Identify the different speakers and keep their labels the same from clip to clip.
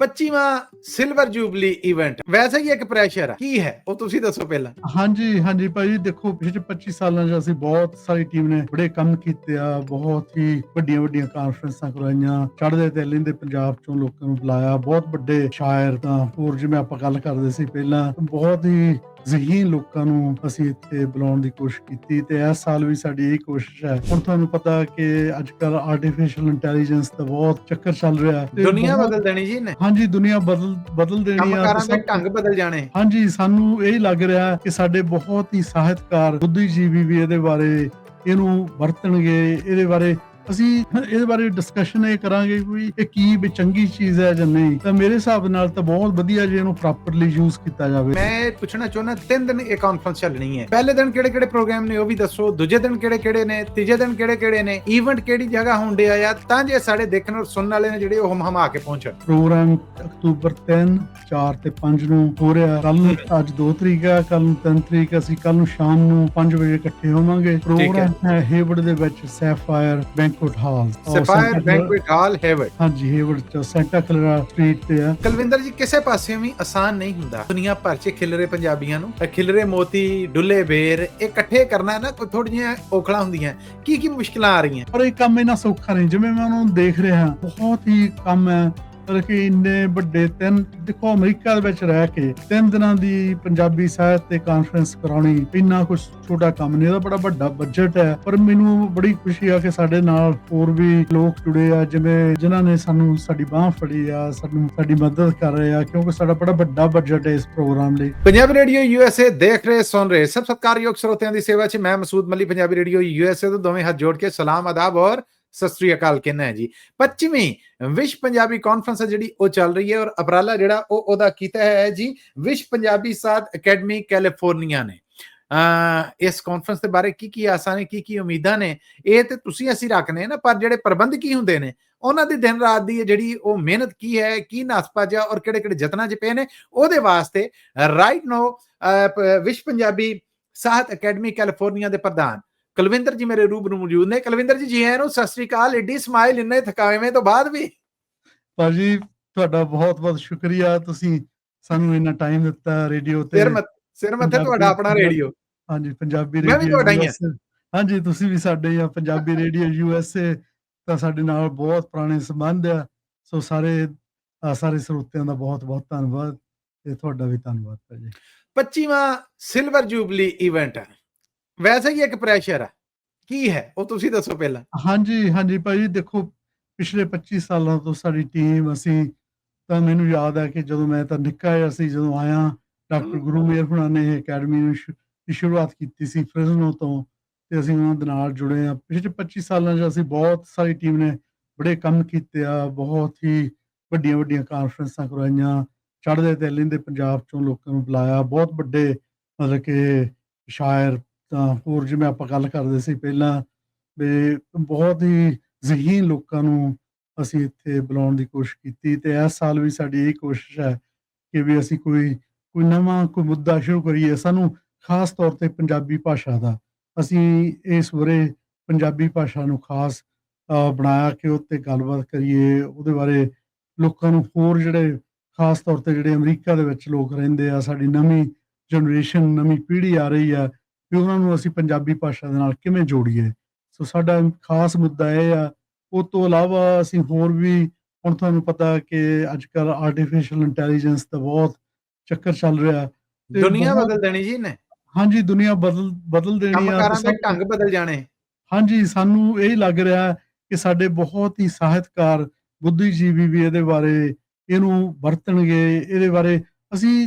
Speaker 1: 25ਵਾਂ silver ਜੂਬਲੀ event ਵੈਸੇ ਹੀ ਇੱਕ pressure ਆ ਕੀ ਹੈ ਉਹ ਤੁਸੀਂ ਦੱਸੋ ਪਹਿਲਾਂ।
Speaker 2: ਹਾਂਜੀ ਭਾਜੀ ਦੇਖੋ ਪਿਛਲੇ 25 ਸਾਲਾਂ 'ਚ ਅਸੀਂ ਬਹੁਤ ਸਾਰੀ ਟੀਮ ਨੇ ਬੜੇ ਕੰਮ ਕੀਤੇ ਆ, ਬਹੁਤ ਹੀ ਵੱਡੀਆਂ ਕਾਨਫਰੰਸਾਂ ਕਰਵਾਈਆਂ, ਚੜ੍ਹਦੇ ਤੇ ਲਹਿੰਦੇ ਪੰਜਾਬ ਚੋਂ ਲੋਕਾਂ ਨੂੰ ਬੁਲਾਇਆ, ਬਹੁਤ ਵੱਡੇ ਸ਼ਾਇਰ ਤਾਂ ਹੋਰ ਜਿਵੇਂ ਆਪਾਂ ਗੱਲ ਕਰਦੇ ਸੀ ਪਹਿਲਾਂ, ਬਹੁਤ ਹੀ ਜ਼ਹੀਨ ਲੋਕਾਂ ਨੂੰ ਅਸੀਂ ਇੱਥੇ ਬੁਲਾਉਣ ਦੀ ਕੋਸ਼ਿਸ਼ ਕੀਤੀ ਤੇ ਇਸ ਸਾਲ ਵੀ ਸਾਡੀ ਇਹ ਕੋਸ਼ਿਸ਼ ਹੈ। ਹੁਣ ਤੁਹਾਨੂੰ ਪਤਾ ਕਿ ਅੱਜ ਕੱਲ ਆਰਟੀਫਿਸ਼ੀਅਲ ਇੰਟੈਲੀਜੈਂਸ ਦਾ ਬਹੁਤ ਚੱਕਰ ਚੱਲ ਰਿਹਾ,
Speaker 1: ਦੁਨੀਆ ਬਦਲ ਦੇਣੀ ਜੀ ਨੇ।
Speaker 2: ਹਾਂਜੀ ਦੁਨੀਆ ਬਦਲ ਦੇਣੀ ਆ,
Speaker 1: ਕੰਮਕਾਰਾਂ ਦੇ ਢੰਗ ਬਦਲ ਜਾਣੇ।
Speaker 2: ਹਾਂਜੀ ਸਾਨੂੰ ਇਹ ਲੱਗ ਰਿਹਾ ਕਿ ਸਾਡੇ ਬਹੁਤ ਹੀ ਸਾਹਿਤਕਾਰ ਬੁੱਧੀਜੀਵੀ ਵੀ ਇਹਦੇ ਬਾਰੇ ਇਹਨੂੰ ਵਰਤਣਗੇ, ਇਹਦੇ ਬਾਰੇ ਅਸੀਂ ਇਹਦੇ ਬਾਰੇ ਡਿਸਕਸ਼ਨ ਇਹ ਕਰਾਂਗੇ ਵੀ ਇਹ ਕੀ ਵੀ ਚੰਗੀ ਚੀਜ਼ ਹੈ ਜਾਂ ਨਹੀਂ। ਤਾਂ ਮੇਰੇ ਹਿਸਾਬ ਨਾਲ ਤਾਂ ਬਹੁਤ ਵਧੀਆ ਜੇ ਇਹਨੂੰ ਪ੍ਰੋਪਰਲੀ ਯੂਜ਼ ਕੀਤਾ ਜਾਵੇ।
Speaker 1: ਮੈਂ ਪੁੱਛਣਾ ਚਾਹੁੰਦਾ 3 ਦਿਨ ਇਹ ਕਾਨਫਰੰਸ ਚੱਲਣੀ ਹੈ, ਪਹਿਲੇ ਦਿਨ ਕਿਹੜੇ ਪ੍ਰੋਗਰਾਮ ਨੇ ਉਹ ਵੀ ਦੱਸੋ, ਦੂਜੇ ਦਿਨ ਕਿਹੜੇ ਨੇ, ਤੀਜੇ ਦਿਨ ਕਿਹੜੇ ਨੇ, ਈਵੈਂਟ ਕਿਹੜੀ ਜਗ੍ਹਾ ਹੋਣ ਡਿਆ ਆ ਤਾਂ ਜੇ ਸਾਡੇ ਦੇਖਣ ਔਰ ਸੁਣਨ ਵਾਲੇ ਨੇ ਜਿਹੜੇ ਉਹ ਹਮਾ ਕੇ ਪਹੁੰਚਣ।
Speaker 2: ਪ੍ਰੋਗਰਾਮ ਅਕਤੂਬਰ 3, 4 ਤੇ 5 ਨੂੰ ਹੋ ਰਿਹਾ। ਕੱਲ ਨੂੰ ਅੱਜ 2 ਤਰੀਕ ਹੈ, ਕੱਲ ਨੂੰ 3 ਤਰੀਕ ਅਸੀਂ ਕੱਲ ਨੂੰ ਸ਼ਾਮ ਨੂੰ 5 ਵਜੇ ਇਕੱਠੇ ਹੋਵਾਂਗੇ। ਪ੍ਰੋਗਰਾਮ ਹੈ ਹੇਵਰਡ ਦੇ ਵਿੱਚ ਸੈਫਾਇਰ ਬੈਂਕੁਏਟ ਹਾਲ,
Speaker 1: ਸੈਫਾਇਰ ਬੈਂਕੁਏਟ ਹਾਲ ਹੇਵਰਡ।
Speaker 2: ਹਾਂਜੀ ਹੇਵਰਡ ਚ ਸੈਂਟਾ ਕਲਰਾ ਸਟਰੀਟ ਤੇ ਆ।
Speaker 1: ਕੁਲਵਿੰਦਰ ਜੀ ਕਿਸੇ ਪਾਸੇ ਵੀ ਆਸਾਨ ਨਹੀਂ ਹੁੰਦਾ, ਦੁਨੀਆ ਭਰ ਚ ਖਿਲਰੇ ਪੰਜਾਬੀਆਂ ਨੂੰ ਖਿਲਰੇ ਮੋਤੀ ਡੁੱਲੇ ਬੇਰ ਇਹ ਇਕੱਠੇ ਕਰਨਾ ਨਾ ਕੋਈ ਥੋੜੀਆਂ ਔਖਲਾਂ ਹੁੰਦੀਆਂ, ਕੀ ਮੁਸ਼ਕਲਾਂ ਆ ਰਹੀਆਂ?
Speaker 2: ਪਰ ਇਹ ਕੰਮ ਇੰਨਾ ਸੌਖਾ ਨਹੀਂ ਜਿਵੇਂ ਮੈਂ ਉਹਨੂੰ ਦੇਖ ਰਿਹਾ, ਬਹੁਤ ਹੀ ਕੰਮ ਹੈ। ਕਿ ਇੰਨੇ ਵੱਡੇ ਦੇਖੋ ਅਮਰੀਕਾ ਦੇ ਵਿੱਚ ਰਹਿ ਕੇ 3 ਦਿਨਾਂ ਦੀ ਪੰਜਾਬੀ ਸਾਹਿਤ ਤੇ ਕਾਨਫਰੰਸ ਕਰਾਉਣੀ ਇੰਨਾ ਕੁਝ ਛੋਟਾ ਕੰਮ ਨਹੀਂ, ਇਹਦਾ ਬੜਾ ਵੱਡਾ ਬਜਟ ਹੈ। ਪਰ ਮੈਨੂੰ ਬੜੀ ਖੁਸ਼ੀ ਆ ਕਿ ਸਾਡੇ ਨਾਲ ਹੋਰ ਵੀ ਲੋਕ ਜੁੜੇ ਆ ਜਿਨ੍ਹਾਂ ਨੇ ਸਾਡੀ ਬਾਹ ਫੜੀ ਆ, ਸਾਡੀ ਮਦਦ ਕਰ ਰਹੇ ਆ, ਕਿਉਂਕਿ ਸਾਡਾ ਬੜਾ ਵੱਡਾ ਬਜਟ ਹੈ ਇਸ ਪ੍ਰੋਗਰਾਮ ਲਈ।
Speaker 1: ਪੰਜਾਬੀ ਰੇਡੀਓ USA ਦੇਖ ਰਹੇ ਸੁਣ ਰਹੇ ਸਭ ਸਤਿਕਾਰਯੋਗ ਸਰੋਤਿਆਂ ਦੀ ਸੇਵਾ 'ਚ ਮੈਂ ਮਸੂਦ ਮਲੀ ਪੰਜਾਬੀ ਰੇਡੀਓ USA ਤੋਂ ਦੋਵੇਂ ਹੱਥ ਜੋੜ ਕੇ ਸਲਾਮ ਆਦਾਬ ਔਰ ਸਤਿ ਸ੍ਰੀ ਅਕਾਲ ਕਹਿੰਦਾ ਹੈ ਜੀ। 25ਵੀਂ ਵਿਸ਼ਵ ਪੰਜਾਬੀ ਕਾਨਫਰੰਸ ਜਿਹੜੀ ਉਹ ਚੱਲ ਰਹੀ ਹੈ ਔਰ ਅਪਰਾਲਾ ਜਿਹੜਾ ਉਹਦਾ ਕੀਤਾ ਹੈ ਜੀ ਵਿਸ਼ਵ ਪੰਜਾਬੀ ਸਾਹਿਤ ਅਕੈਡਮੀ ਕੈਲੀਫੋਰਨੀਆ ਨੇ। ਇਸ ਕਾਨਫਰੰਸ ਦੇ ਬਾਰੇ ਕੀ ਆਸਾਂ ਨੇ, ਕੀ ਉਮੀਦਾਂ ਨੇ, ਇਹ ਤੇ ਤੁਸੀਂ ਅਸੀਂ ਰੱਖਨੇ ਨਾ, ਪਰ ਜਿਹੜੇ ਪ੍ਰਬੰਧਕੀ ਹੁੰਦੇ ਨੇ ਉਹਨਾਂ ਦੀ ਦਿਨ ਰਾਤ ਦੀ ਜਿਹੜੀ ਉਹ ਮਿਹਨਤ ਕੀ ਹੈ, ਕੀ ਨਸਪਾਜਾ ਔਰ ਕਿਹੜੇ ਜਤਨਾਂ 'ਚ ਪਏ ਨੇ, ਉਹਦੇ ਵਾਸਤੇ ਰਾਈਟ ਨੋ ਵਿਸ਼ਵ ਪੰਜਾਬੀ ਸਾਹਿਤ ਅਕੈਡਮੀ ਕੈਲੀਫੋਰਨੀਆ ਦੇ ਪ੍ਰਧਾਨ ਕੁਲਵਿੰਦਰ ਜੀ ਮੇਰੇ ਰੂਬਰੂ ਮੌਜੂਦ ਨੇ। ਕੁਲਵਿੰਦਰ ਜੀ ਜੀ ਆਇਆਂ ਨੂੰ, ਸਤਿ ਸ੍ਰੀ ਅਕਾਲ। ਏਡੀ ਸਮਾਈਲ ਇੰਨੇ ਥਕਾਵੇਂ ਤੋਂ ਬਾਅਦ ਵੀ।
Speaker 2: ਭਾਜੀ ਤੁਹਾਡਾ ਬਹੁਤ ਸ਼ੁਕਰੀਆ, ਤੁਸੀਂ ਸਾਨੂੰ ਇੰਨਾ ਟਾਈਮ ਦਿੱਤਾ ਰੇਡੀਓ ਤੇ।
Speaker 1: ਸਿਰ ਮੱਥੇ ਤੁਹਾਡਾ ਆਪਣਾ ਰੇਡੀਓ।
Speaker 2: ਹਾਂਜੀ ਪੰਜਾਬੀ
Speaker 1: ਮੈਂ ਵੀ ਤੁਹਾਡਾ ਹੀ
Speaker 2: ਹਾਂ। ਹਾਂਜੀ ਤੁਸੀਂ ਵੀ ਸਾਡੇ ਆ। ਪੰਜਾਬੀ ਰੇਡੀਓ USA ਤਾਂ ਸਾਡੇ ਨਾਲ ਬਹੁਤ ਪੁਰਾਣੇ ਸੰਬੰਧ ਆ। ਸੋ ਸਾਰੇ ਸਰੋਤਿਆਂ ਦਾ ਬਹੁਤ ਧੰਨਵਾਦ ਤੇ ਤੁਹਾਡਾ ਵੀ ਧੰਨਵਾਦ ਭਾਜੀ।
Speaker 1: 25ਵਾਂ ਸਿਲਵਰ ਜੂਬਲੀ ਇਵੈਂਟ ਹੈ, ਵੈਸੇ ਹੀ ਇੱਕ ਪ੍ਰੈਸ਼ਰ ਆ ਕੀ ਹੈ ਉਹ ਤੁਸੀਂ ਦੱਸੋ ਪਹਿਲਾਂ।
Speaker 2: ਹਾਂਜੀ ਭਾਜੀ ਦੇਖੋ ਪਿਛਲੇ 25 ਸਾਲਾਂ ਤੋਂ ਸਾਡੀ ਟੀਮ ਅਸੀਂ ਤਾਂ ਮੈਨੂੰ ਯਾਦ ਹੈ ਕਿ ਜਦੋਂ ਮੈਂ ਤਾਂ ਨਿੱਕਾ ਜਿਹਾ ਸੀ, ਜਦੋਂ ਆਇਆ ਡਾਕਟਰ ਗੁਰੂਮੇਰ ਹੁਣਾਂ ਨੇ ਅਕੈਡਮੀ ਦੀ ਸ਼ੁਰੂਆਤ ਕੀਤੀ ਸੀ ਫ੍ਰਿਜ਼ਨੋ ਤੋਂ, ਤੇ ਅਸੀਂ ਉਹਨਾਂ ਦੇ ਨਾਲ ਜੁੜੇ ਆ। ਪਿਛਲੇ 25 ਸਾਲਾਂ 'ਚ ਅਸੀਂ ਬਹੁਤ ਸਾਰੀ ਟੀਮ ਨੇ ਬੜੇ ਕੰਮ ਕੀਤੇ ਆ, ਬਹੁਤ ਹੀ ਵੱਡੀਆਂ ਕਾਨਫਰੰਸਾਂ ਕਰਵਾਈਆਂ, ਚੜ੍ਹਦੇ ਤੇ ਲਹਿੰਦੇ ਪੰਜਾਬ ਚੋਂ ਲੋਕਾਂ ਨੂੰ ਬੁਲਾਇਆ, ਬਹੁਤ ਵੱਡੇ ਮਤਲਬ ਕਿ ਸ਼ਾਇਰ ਤਾਂ ਹੋਰ ਜਿਵੇਂ ਆਪਾਂ ਗੱਲ ਕਰਦੇ ਸੀ ਪਹਿਲਾਂ ਵੀ ਬਹੁਤ ਹੀ ਜ਼ਹੀਨ ਲੋਕਾਂ ਨੂੰ ਅਸੀਂ ਇੱਥੇ ਬੁਲਾਉਣ ਦੀ ਕੋਸ਼ਿਸ਼ ਕੀਤੀ। ਤੇ ਇਸ ਸਾਲ ਵੀ ਸਾਡੀ ਇਹ ਕੋਸ਼ਿਸ਼ ਹੈ ਕਿ ਵੀ ਅਸੀਂ ਕੋਈ ਨਵਾਂ ਮੁੱਦਾ ਸ਼ੁਰੂ ਕਰੀਏ। ਸਾਨੂੰ ਖਾਸ ਤੌਰ ਤੇ ਪੰਜਾਬੀ ਭਾਸ਼ਾ ਦਾ ਅਸੀਂ ਇਸ ਵਰੇ ਪੰਜਾਬੀ ਭਾਸ਼ਾ ਨੂੰ ਖਾਸ ਬਣਾਇਆ ਕਿ ਉੱਤੇ ਗੱਲਬਾਤ ਕਰੀਏ, ਉਹਦੇ ਬਾਰੇ ਲੋਕਾਂ ਨੂੰ ਹੋਰ ਜਿਹੜੇ ਖਾਸ ਤੌਰ ਤੇ ਜਿਹੜੇ ਅਮਰੀਕਾ ਦੇ ਵਿੱਚ ਲੋਕ ਰਹਿੰਦੇ ਆ, ਸਾਡੀ ਨਵੀਂ ਜਨਰੇਸ਼ਨ ਨਵੀਂ ਪੀੜ੍ਹੀ ਆ ਰਹੀ ਆ, ਵੀ ਉਹਨਾਂ ਨੂੰ ਅਸੀਂ ਪੰਜਾਬੀ ਭਾਸ਼ਾ ਦੇ ਨਾਲ ਕਿਵੇਂ ਜੋੜੀਏ। ਸੋ ਸਾਡਾ ਖਾਸ ਮੁੱਦਾ ਇਹ ਆ। ਉਹ ਤੋਂ ਇਲਾਵਾ ਅਸੀਂ ਹੋਰ ਵੀ, ਹੁਣ ਤੁਹਾਨੂੰ ਪਤਾ ਕਿ ਅੱਜ ਕੱਲ ਆਰਟੀਫਿਸ਼ੀਅਲ ਇੰਟੈਲੀਜੈਂਸ ਦਾ ਬਹੁਤ ਚੱਕਰ ਚੱਲ ਰਿਹਾ,
Speaker 1: ਦੁਨੀਆ ਬਦਲ ਦੇਣੀ ਜੀ ਨੇ।
Speaker 2: ਹਾਂਜੀ ਦੁਨੀਆ ਬਦਲ ਦੇਣੀ ਆ,
Speaker 1: ਕੰਮਕਾਰਾਂ ਦੇ ਢੰਗ ਬਦਲ ਜਾਣੇ।
Speaker 2: ਹਾਂਜੀ ਸਾਨੂੰ ਇਹ ਲੱਗ ਰਿਹਾ ਕਿ ਸਾਡੇ ਬਹੁਤ ਹੀ ਸਾਹਿਤਕਾਰ ਬੁੱਧੀਜੀਵੀ ਵੀ ਇਹਦੇ ਬਾਰੇ ਇਹਨੂੰ ਵਰਤਣਗੇ, ਇਹਦੇ ਬਾਰੇ ਅਸੀਂ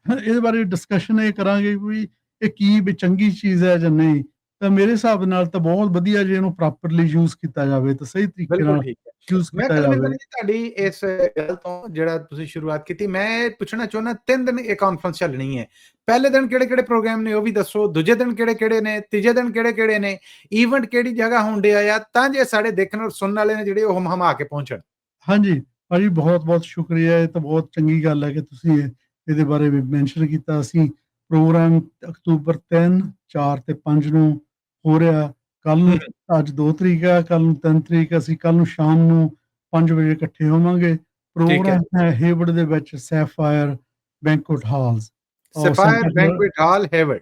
Speaker 2: ਇਹਦੇ ਬਾਰੇ ਡਿਸਕਸ਼ਨ ਇਹ ਕਰਾਂਗੇ ਵੀ ਇਹ ਕੀ ਵੀ ਚੰਗੀ ਚੀਜ਼ ਹੈ ਜਾਂ ਨਹੀਂ। ਤਾਂ ਮੇਰੇ ਹਿਸਾਬ ਨਾਲ ਤਾਂ ਬਹੁਤ ਵਧੀਆ ਜੇ ਇਹਨੂੰ ਪ੍ਰੋਪਰਲੀ ਯੂਜ਼ ਕੀਤਾ ਜਾਵੇ ਤਾਂ ਸਹੀ ਤਰੀਕੇ ਨਾਲ ਯੂਜ਼ ਕੀਤਾ ਜਾਵੇ।
Speaker 1: ਮੈਂ ਤੁਹਾਡੀ ਇਸ ਗੱਲ ਤੋਂ ਜਿਹੜਾ ਤੁਸੀਂ ਸ਼ੁਰੂਆਤ ਕੀਤੀ, ਮੈਂ ਪੁੱਛਣਾ ਚਾਹੁੰਦਾ 3 ਦਿਨ ਇਹ ਕਾਨਫਰੰਸ ਚੱਲਣੀ ਹੈ, ਪਹਿਲੇ ਦਿਨ ਕਿਹੜੇ ਪ੍ਰੋਗਰਾਮ ਨੇ ਉਹ ਵੀ ਦੱਸੋ, ਦੂਜੇ ਦਿਨ ਕਿਹੜੇ ਨੇ, ਤੀਜੇ ਦਿਨ ਕਿਹੜੇ ਨੇ, ਈਵੈਂਟ ਕਿਹੜੀ ਜਗ੍ਹਾ ਹੋਣ ਡਿਆ ਆ ਤਾਂ ਜੇ ਸਾਡੇ ਦੇਖਣ ਔਰ ਸੁਣਨ ਵਾਲੇ ਨੇ ਜਿਹੜੇ ਉਹ ਹਮਾ ਕੇ ਪਹੁੰਚਣ।
Speaker 2: ਹਾਂਜੀ ਭਾਜੀ ਬਹੁਤ ਸ਼ੁਕਰੀਆ, ਇਹ ਤਾਂ ਬਹੁਤ ਚੰਗੀ ਗੱਲ ਹੈ ਕਿ ਤੁਸੀਂ ਇਹਦੇ ਬਾਰੇ ਵੀ ਮੈਂਸ਼ਨ ਕੀਤਾ। ਅਸੀਂ ਪ੍ਰੋਗਰਾਮ ਅਕਤੂਬਰ 3, 4 ਤੇ 5 ਨੂੰ ਹੋ ਰਿਹਾ। ਕੱਲ ਨੂੰ ਅੱਜ 2 ਤਰੀਕ ਹੈ, ਕੱਲ ਨੂੰ 3 ਤਰੀਕ ਅਸੀਂ ਕੱਲ ਨੂੰ ਸ਼ਾਮ ਨੂੰ 5 ਵਜੇ ਇਕੱਠੇ ਹੋਵਾਂਗੇ। ਪ੍ਰੋਗਰਾਮ ਹੈ ਹੇਵਰਡ ਦੇ ਵਿੱਚ ਸੈਫਾਇਰ ਬੈਂਕੁਏਟ ਹਾਲਸ ਔਰ
Speaker 1: ਸਫਾਇਰ
Speaker 2: ਸੈਂਟਾ ਕਲੈਰਾ,
Speaker 1: ਬੈਂਕੁਏਟ ਹਾਲ ਹੈਵਰਡ।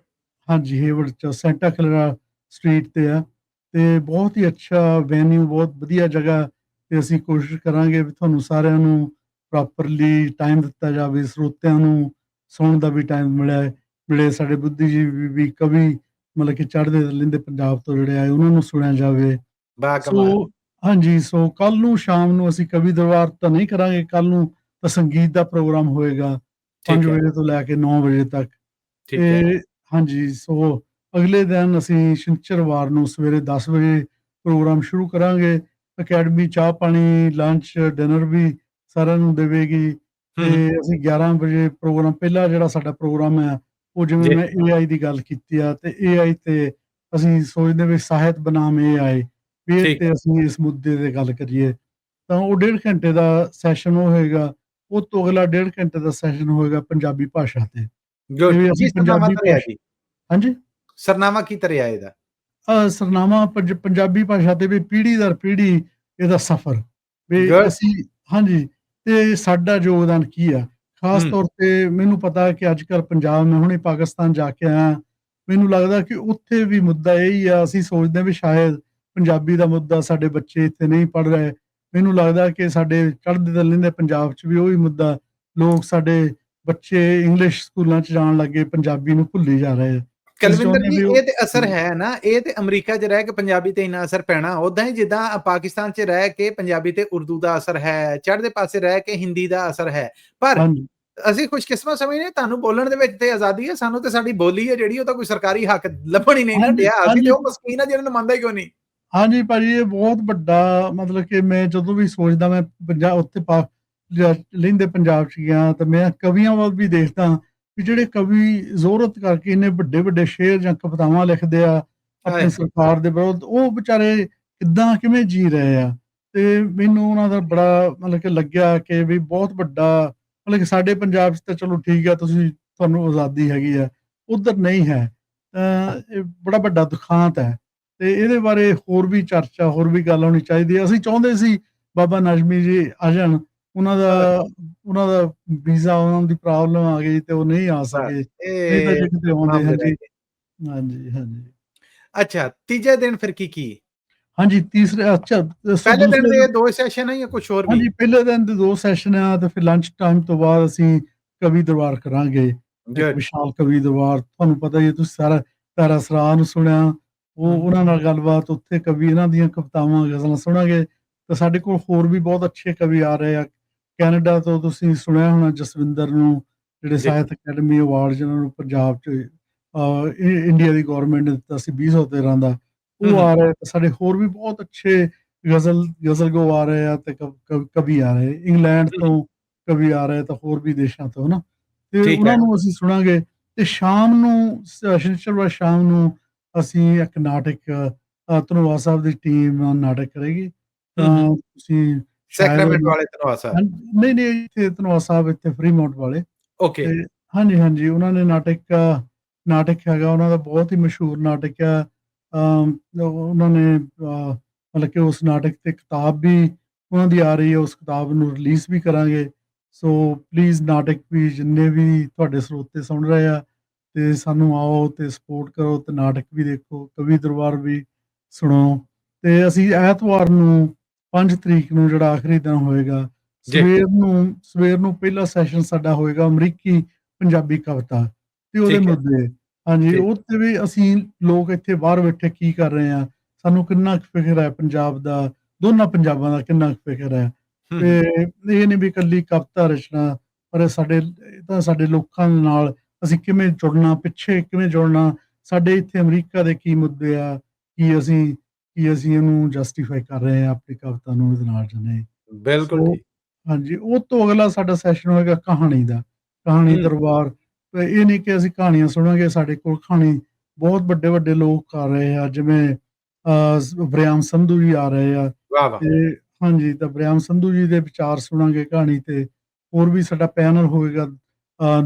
Speaker 2: ਹਾਂਜੀ ਹੇਵਰਡ ਚ ਸੈਂਟਾ ਕਲੈਰਾ ਸਟਰੀਟ ਤੇ ਆ, ਤੇ ਬਹੁਤ ਹੀ ਅੱਛਾ ਵੈਨਿਊ, ਬਹੁਤ ਵਧੀਆ ਜਗ੍ਹਾ, ਤੇ ਅਸੀਂ ਕੋਸ਼ਿਸ਼ ਕਰਾਂਗੇ ਵੀ ਤੁਹਾਨੂੰ ਸਾਰਿਆਂ ਨੂੰ ਪ੍ਰੋਪਰਲੀ ਟਾਈਮ ਦਿੱਤਾ ਜਾਵੇ, ਸਰੋਤਿਆਂ ਨੂੰ ਸੁਣਨ ਦਾ ਵੀ ਟਾਈਮ ਮਿਲੇ, ਸਾਡੇ ਬੁੱਧੀਜੀਵੀ ਵੀ ਕਵੀ ਮਤਲਬ ਕਿ ਚੜ੍ਹਦੇ ਲਹਿੰਦੇ ਪੰਜਾਬ ਤੋਂ ਜਿਹੜੇ ਆਏ ਉਹਨਾਂ ਨੂੰ ਸੁਣਿਆ ਜਾਵੇ।
Speaker 1: ਬਾ
Speaker 2: ਸੋ
Speaker 1: ਕਮਾਲ।
Speaker 2: ਹਾਂਜੀ, ਸੋ ਕੱਲ ਨੂੰ ਸ਼ਾਮ ਨੂੰ ਅਸੀਂ ਕਵੀ ਦਰਬਾਰ ਤਾਂ ਨਹੀਂ ਕਰਾਂਗੇ, ਕੱਲ ਨੂੰ ਤਾਂ ਸੰਗੀਤ ਦਾ ਪ੍ਰੋਗਰਾਮ ਹੋਏਗਾ 5
Speaker 1: ਠੀਕ ਹੈ,
Speaker 2: ਵਜੇ ਤੋਂ ਲੈ ਕੇ 9 ਵਜੇ ਤੱਕ।
Speaker 1: ਠੀਕ ਹੈ।
Speaker 2: ਤੇ ਹਾਂਜੀ, ਸੋ ਅਗਲੇ ਦਿਨ ਅਸੀਂ ਸ਼ਨੀਚਰਵਾਰ ਨੂੰ ਸਵੇਰੇ 10 ਵਜੇ ਪ੍ਰੋਗਰਾਮ ਸ਼ੁਰੂ ਕਰਾਂਗੇ। ਅਕੈਡਮੀ ਚਾਹ ਪਾਣੀ ਲੰਚ ਡਿਨਰ ਵੀ ਸਾਰਿਆਂ ਨੂੰ ਦੇਵੇਗੀ,
Speaker 1: ਹੂੰ,
Speaker 2: ਤੇ ਅਸੀਂ 11 ਵਜੇ ਪ੍ਰੋਗਰਾਮ, ਪਹਿਲਾ ਜਿਹੜਾ ਸਾਡਾ ਪ੍ਰੋਗਰਾਮ ਹੈ ਉਹ ਜਿਵੇਂ
Speaker 1: ਜੀ,
Speaker 2: ਮੈਂ AI ਦੀ ਗੱਲ ਕੀਤੀ ਆ, ਤੇ AI ਤੇ ਅਸੀਂ ਸੋਚਦੇ ਵੀ ਸਾਹਿਤ ਬਨਾਮ AI ਵੀ ਇਹ
Speaker 1: ਠੀਕ ਹੈ।
Speaker 2: ਤੇ ਅਸੀਂ ਇਸ ਮੁੱਦੇ ਤੇ ਗੱਲ ਕਰੀਏ, ਤਾਂ ਉਹ 1.5 ਘੰਟੇ ਦਾ ਸੈਸ਼ਨ ਉਹ ਹੋਏਗਾ। ਉਹ ਤੋਂ ਅਗਲਾ 1.5 ਘੰਟੇ ਦਾ ਸੈਸ਼ਨ ਹੋਏਗਾ ਪੰਜਾਬੀ ਭਾਸ਼ਾ ਤੇ
Speaker 1: ਗੁੱਡ।
Speaker 2: ਵੀ
Speaker 1: ਕੀ
Speaker 2: ਅਸੀਂ
Speaker 1: ਸਰਨਾਮਾ
Speaker 2: ਪੰਜਾਬੀ
Speaker 1: ਧਰਿਆ
Speaker 2: ਭਾਸ਼ਾ,
Speaker 1: ਜੀ?
Speaker 2: ਹਾਂਜੀ,
Speaker 1: ਸਰਨਾਮਾ ਕੀ ਧਰਿਆ ਇਹਦਾ?
Speaker 2: ਸਰਨਾਮਾ ਪੰਜਾਬੀ ਭਾਸ਼ਾ ਤੇ ਵੀ ਪੀੜ੍ਹੀ ਦਰ ਪੀੜ੍ਹੀ ਇਹਦਾ ਸਫ਼ਰ, ਵੀ
Speaker 1: ਗੁੱਡ।
Speaker 2: ਅਸੀਂ, ਹਾਂਜੀ, ਤੇ ਸਾਡਾ ਯੋਗਦਾਨ ਕੀ ਆ। ਖਾਸ
Speaker 1: ਹੂੰ,
Speaker 2: ਤੌਰ ਤੇ ਮੈਨੂੰ ਪਤਾ ਕਿ ਅੱਜ ਕੱਲ੍ਹ ਪੰਜਾਬ, ਮੈਂ ਹੁਣੇ ਪਾਕਿਸਤਾਨ ਜਾ ਕੇ ਆਇਆ, ਮੈਨੂੰ ਲੱਗਦਾ ਕਿ ਉੱਥੇ ਵੀ ਮੁੱਦਾ ਇਹੀ ਆ। ਅਸੀਂ ਸੋਚਦੇ ਹਾਂ ਵੀ ਸ਼ਾਇਦ ਪੰਜਾਬੀ ਦਾ ਮੁੱਦਾ ਸਾਡੇ ਬੱਚੇ ਇੱਥੇ ਨਹੀਂ ਪੜ੍ਹ ਰਹੇ, ਮੈਨੂੰ ਲੱਗਦਾ ਕਿ ਸਾਡੇ ਚੜ੍ਹਦੇ ਤੇ ਲਹਿੰਦੇ ਪੰਜਾਬ 'ਚ ਵੀ ਉਹੀ ਮੁੱਦਾ, ਲੋਕ ਸਾਡੇ ਬੱਚੇ ਇੰਗਲਿਸ਼ ਸਕੂਲਾਂ 'ਚ ਜਾਣ ਲੱਗੇ, ਪੰਜਾਬੀ ਨੂੰ ਭੁੱਲੀ ਜਾ ਰਹੇ ਆ। ਅਸੀਂ
Speaker 1: ਕੁਲਵਿੰਦਰ
Speaker 2: ਚਾਹੁੰਦੇ ਹਾਂ
Speaker 1: ਜੀ,
Speaker 2: ਵੀ
Speaker 1: ਇਹ ਤੇ ਅਸਰ ਹੈ ਨਾ, ਇਹ ਤੇ ਅਮਰੀਕਾ 'ਚ ਰਹਿ ਕੇ ਪੰਜਾਬੀ ਤੇ ਇੰਨਾ ਅਸਰ ਪੈਣਾ, ਉਦਾਂ ਹੀ ਜਿੱਦਾਂ ਪਾਕਿਸਤਾਨ 'ਚ ਰਹਿ ਕੇ ਪੰਜਾਬੀ ਤੇ ਉਰਦੂ ਦਾ ਅਸਰ ਹੈ, ਚੜ੍ਹਦੇ ਪਾਸੇ ਰਹਿ ਕੇ ਹਿੰਦੀ ਦਾ ਅਸਰ ਹੈ। ਪਰ
Speaker 2: ਹਾਂਜੀ,
Speaker 1: ਅਸੀਂ ਖੁਸ਼ਕਿਸਮਤ ਸਮਝਦੇ, ਤੁਹਾਨੂੰ ਬੋਲਣ ਦੇ ਵਿੱਚ ਤੇ ਆਜ਼ਾਦੀ ਹੈ, ਸਾਨੂੰ ਤੇ ਸਾਡੀ ਬੋਲੀ ਹੈ ਜਿਹੜੀ, ਉਹ ਤਾਂ ਕੋਈ ਸਰਕਾਰੀ ਹੱਕ ਲੱਭਣ ਹੀ ਨਹੀਂ ਨਾ
Speaker 2: ਹਾਂਜੀ,
Speaker 1: ਡਿਆ। ਅਸੀਂ ਤੇ
Speaker 2: ਹਾਂਜੀ,
Speaker 1: ਉਹ ਮਸਕੀਨ ਆ ਜਿਹਨਾਂ ਨੂੰ ਮੰਨਦਾ ਹੀ ਕੋਈ ਨਹੀਂ।
Speaker 2: ਹਾਂਜੀ ਭਾਜੀ, ਇਹ ਬਹੁਤ ਵੱਡਾ ਮਤਲਬ ਕਿ ਮੈਂ ਜਦੋਂ ਵੀ ਸੋਚਦਾ, ਮੈਂ ਪੰਜਾਬ ਉੱਥੇ ਲਹਿੰਦੇ ਪੰਜਾਬ 'ਚ ਗਿਆ, ਤਾਂ ਮੈਂ ਕਵੀਆਂ ਵੱਲ ਵੀ ਦੇਖਦਾ ਵੀ ਜਿਹੜੇ ਕਵੀ ਜ਼ੋਰਤ ਕਰਕੇ ਇੰਨੇ ਵੱਡੇ ਵੱਡੇ ਸ਼ੇਰ ਜਾਂ ਕਵਿਤਾਵਾਂ ਲਿਖਦੇ ਆ
Speaker 1: ਹਾਏ,
Speaker 2: ਆਪਣੀ ਸਰਕਾਰ ਦੇ ਵਿਰੁੱਧ, ਉਹ ਵਿਚਾਰੇ ਕਿੱਦਾਂ ਕਿਵੇਂ ਜੀ ਰਹੇ ਆ। ਤੇ ਮੈਨੂੰ ਉਹਨਾਂ ਦਾ ਬੜਾ ਮਤਲਬ ਕਿ ਲੱਗਿਆ ਕਿ ਵੀ ਬਹੁਤ ਵੱਡਾ, ਮਤਲਬ ਕਿ ਸਾਡੇ ਪੰਜਾਬ 'ਚ ਤਾਂ ਚਲੋ ਠੀਕ ਆ, ਤੁਹਾਨੂੰ ਆਜ਼ਾਦੀ ਹੈਗੀ ਆ, ਉੱਧਰ ਨਹੀਂ ਹੈ। ਇਹ ਬੜਾ ਵੱਡਾ ਦੁਖਾਂਤ ਹੈ, ਤੇ ਇਹਦੇ ਬਾਰੇ ਹੋਰ ਵੀ ਚਰਚਾ, ਹੋਰ ਵੀ ਗੱਲ ਹੋਣੀ ਚਾਹੀਦੀ ਹੈ। ਅਸੀਂ ਚਾਹੁੰਦੇ ਸੀ ਬਾਬਾ ਨਜ਼ਮੀ ਜੀ ਆ ਜਾਣ, ਉਹਨਾਂ ਦਾ
Speaker 1: ਹਾਏ,
Speaker 2: ਉਹਨਾਂ ਦਾ ਵੀਜ਼ਾ, ਉਹਨਾਂ ਦੀ ਪ੍ਰੋਬਲਮ ਆ ਗਈ ਤੇ ਉਹ ਨਹੀਂ ਆ
Speaker 1: ਬਸ
Speaker 2: ਸਕੇ, ਨਹੀਂ ਤਾਂ
Speaker 1: ਇਹ
Speaker 2: ਜੇ ਕਿਤੇ ਆਉਂਦੇ।
Speaker 1: ਮਾਮਲੇ ਰਹਿ
Speaker 2: ਹਾਂਜੀ,
Speaker 1: ਗਏ।
Speaker 2: ਹਾਂਜੀ, ਹਾਂਜੀ,
Speaker 1: ਅੱਛਾ, ਤੀਜੇ ਦਿਨ ਫਿਰ ਕੀ?
Speaker 2: ਹਾਂਜੀ, ਤੀਸਰੇ, ਅੱਛਾ, ਸੋ
Speaker 1: ਪਹਿਲੇ ਦਿਨ
Speaker 2: ਦੂਸਰੇ
Speaker 1: ਦੇ
Speaker 2: ਦਿਨ,
Speaker 1: 2 ਸੈਸ਼ਨ ਹੈ ਜਾਂ ਕੁਝ ਹੋਰ ਵੀ?
Speaker 2: ਹਾਂਜੀ, ਪਹਿਲੇ ਦਿਨ ਦੇ 2 ਸੈਸ਼ਨ ਆ, ਤੇ ਫਿਰ ਲੰਚ ਟਾਈਮ ਤੋਂ ਬਾਅਦ ਅਸੀਂ ਕਵੀ ਦਰਬਾਰ ਕਰਾਂਗੇ, ਇੱਕ
Speaker 1: ਗੁੱਡ।
Speaker 2: ਵਿਸ਼ਾਲ ਕਵੀ ਦਰਬਾਰ। ਤੁਹਾਨੂੰ ਪਤਾ ਹੀ ਹੈ, ਤੁਸੀਂ ਸਾਰਾ ਤਾਰਾ ਸਰਾਹ ਨੂੰ ਸੁਣਿਆ, ਉਹ
Speaker 1: ਹੂੰ,
Speaker 2: ਉਹਨਾਂ ਨਾਲ ਗੱਲਬਾਤ, ਉੱਥੇ ਕਵੀ ਇਹਨਾਂ ਦੀਆਂ ਕਵਿਤਾਵਾਂ ਗਜ਼ਲਾਂ ਸੁਣਾਂਗੇ। ਤੇ ਸਾਡੇ ਕੋਲ ਹੋਰ ਵੀ ਬਹੁਤ ਅੱਛੇ ਕਵੀ ਆ ਰਹੇ ਆ ਕੈਨੇਡਾ ਤੋਂ, ਤੁਸੀਂ ਸੁਣਿਆ ਹੋਣਾ ਜਸਵਿੰਦਰ ਨੂੰ, ਜਿਹੜੇ
Speaker 1: ਜੀ।
Speaker 2: ਸਾਹਿਤ ਅਕੈਡਮੀ ਅਵਾਰਡ ਜਿਹਨਾਂ ਨੂੰ ਪੰਜਾਬ 'ਚ ਇੰਡੀਆ ਦੀ ਗਵਰਨਮੈਂਟ ਨੇ ਦਿੱਤਾ ਸੀ 2013 ਦਾ,
Speaker 1: ਹੂੰ,
Speaker 2: ਉਹ
Speaker 1: ਹੂੰ,
Speaker 2: ਆ ਰਹੇ। ਤੇ ਸਾਡੇ ਹੋਰ ਵੀ ਬਹੁਤ ਅੱਛੇ ਗਜ਼ਲ ਗੋ ਆ ਰਹੇ ਆ, ਤੇ ਕਵੀ ਆ ਰਹੇ, ਇੰਗਲੈਂਡ
Speaker 1: ਹੂੰ,
Speaker 2: ਤੋਂ ਕਵੀ ਆ ਰਹੇ, ਤਾਂ ਹੋਰ ਵੀ ਦੇਸ਼ਾਂ ਤੋਂ ਨਾ, ਤੇ
Speaker 1: ਠੀਕ ਹੈ।
Speaker 2: ਉਹਨਾਂ ਨੂੰ ਅਸੀਂ ਸੁਣਾਂਗੇ। ਤੇ ਸ਼ਾਮ ਨੂੰ, ਸ਼ਨੀਚਰਵਾਰ ਸ਼ਾਮ ਨੂੰ ਅਸੀਂ ਇੱਕ ਨਾਟਕ, ਧਨੋਆ ਸਾਹਿਬ ਦੀ ਟੀਮ ਨਾਟਕ ਕਰੇਗੀ,
Speaker 1: ਹੂੰ,
Speaker 2: ਤਾਂ
Speaker 1: ਹੂੰ।
Speaker 2: ਤੁਸੀਂ ਸ਼ਾਇਦ
Speaker 1: ਸੈਕਰਾਮੈਂਟ ਵਾਲੇ ਧਨਵਾ ਸਾਹਿਬ।
Speaker 2: ਨਹੀਂ ਨਹੀਂ, ਇੱਥੇ ਧਨੋਆ ਸਾਹਿਬ, ਇੱਥੇ ਫਰੀਮੌਂਟ ਵਾਲੇ,
Speaker 1: ਓਕੇ।
Speaker 2: ਤੇ ਹਾਂਜੀ, ਹਾਂਜੀ, ਉਹਨਾਂ ਨੇ ਨਾਟਕ ਹੈਗਾ ਉਹਨਾਂ ਦਾ, ਬਹੁਤ ਹੀ ਮਸ਼ਹੂਰ ਨਾਟਕ ਆ। ਉਹਨਾਂ ਨੇ ਮਤਲਬ ਕਿ ਉਸ ਨਾਟਕ ਤੇ ਕਿਤਾਬ ਵੀ ਉਹਨਾਂ ਦੀ ਆ ਰਹੀ ਹੈ, ਉਸ ਕਿਤਾਬ ਨੂੰ ਰਿਲੀਜ਼ ਵੀ ਕਰਾਂਗੇ। ਸੋ ਪਲੀਜ਼, ਨਾਟਕ ਵੀ ਜਿੰਨੇ ਵੀ ਤੁਹਾਡੇ ਸਰੋਤੇ ਸੁਣ ਰਹੇ ਆ, ਤੇ ਸਾਨੂੰ ਆਓ ਤੇ ਸਪੋਰਟ ਕਰੋ, ਤੇ ਨਾਟਕ ਵੀ ਦੇਖੋ, ਕਵੀ ਦਰਬਾਰ ਵੀ ਸੁਣੋ। ਤੇ ਅਸੀਂ ਐਤਵਾਰ ਨੂੰ 5 ਤਰੀਕ ਨੂੰ, ਜਿਹੜਾ ਆਖਰੀ ਦਿਨ ਹੋਏਗਾ,
Speaker 1: ਜੀ।
Speaker 2: ਸਵੇਰ ਨੂੰ ਪਹਿਲਾ ਸੈਸ਼ਨ ਸਾਡਾ ਹੋਏਗਾ ਅਮਰੀਕੀ ਪੰਜਾਬੀ ਕਵਿਤਾ ਤੇ ਉਹਦੇ
Speaker 1: ਠੀਕ ਹੈ,
Speaker 2: ਮੁੱਦੇ। ਹਾਂਜੀ,
Speaker 1: ਠੀਕ।
Speaker 2: ਉਹ ਤੇ ਵੀ ਅਸੀਂ, ਲੋਕ ਇੱਥੇ ਬਾਹਰ ਬੈਠੇ ਕੀ ਕਰ ਰਹੇ ਆ, ਸਾਨੂੰ ਕਿੰਨਾ ਕੁ ਫਿਕਰ ਹੈ ਪੰਜਾਬ ਦਾ, ਦੋਨਾਂ ਪੰਜਾਬਾਂ ਦਾ ਕਿੰਨਾ ਕੁ ਫਿਕਰ ਹੈ।
Speaker 1: ਹੂੰ,
Speaker 2: ਤੇ
Speaker 1: ਹੂੰ।
Speaker 2: ਇਹ ਨਹੀਂ ਵੀ ਇਕੱਲੀ ਕਵਿਤਾ ਰਚਨਾ, ਪਰ ਇਹ ਤਾਂ ਸਾਡੇ ਲੋਕਾਂ ਨਾਲ ਅਸੀਂ ਕਿਵੇਂ ਜੁੜਨਾ, ਪਿੱਛੇ ਕਿਵੇਂ ਜੁੜਨਾ, ਸਾਡੇ ਇੱਥੇ ਅਮਰੀਕਾ ਦੇ ਕੀ ਮੁੱਦੇ ਆ, ਕੀ ਅਸੀਂ ਇਹਨੂੰ ਜਸਟੀਫਾਈ ਕਰ ਰਹੇ ਹਾਂ ਆਪਣੀ ਕਵਿਤਾ ਨੂੰ ਇਹਦੇ ਨਾਲ ਜਾਂ ਨਹੀਂ।
Speaker 1: ਬਿਲਕੁਲ
Speaker 2: ਸੋ
Speaker 1: ਠੀਕ।
Speaker 2: ਹਾਂਜੀ, ਉਹ ਤੋਂ ਅਗਲਾ ਸਾਡਾ ਸੈਸ਼ਨ ਹੋਏਗਾ ਕਹਾਣੀ ਦਾ, ਕਹਾਣੀ
Speaker 1: ਹੂੰ,
Speaker 2: ਦਰਬਾਰ। ਤੇ ਇਹ ਨਹੀਂ ਕਿ ਅਸੀਂ ਕਹਾਣੀਆਂ ਸੁਣਾਂਗੇ, ਸਾਡੇ ਕੋਲ ਕਹਾਣੀ ਬਹੁਤ ਵੱਡੇ ਵੱਡੇ ਲੋਕ ਆ ਰਹੇ ਆ, ਜਿਵੇਂ ਵਰਿਆਮ ਸੰਧੂ ਜੀ ਆ ਰਹੇ ਆ,
Speaker 1: ਵਾਹ, ਵਾਹ!
Speaker 2: ਤੇ ਹਾਂਜੀ, ਤਾਂ ਵਰਿਆਮ ਸੰਧੂ ਜੀ ਦੇ ਵਿਚਾਰ ਸੁਣਾਂਗੇ ਕਹਾਣੀ ਤੇ। ਹੋਰ ਵੀ ਸਾਡਾ ਪੈਨਲ ਹੋਏਗਾ,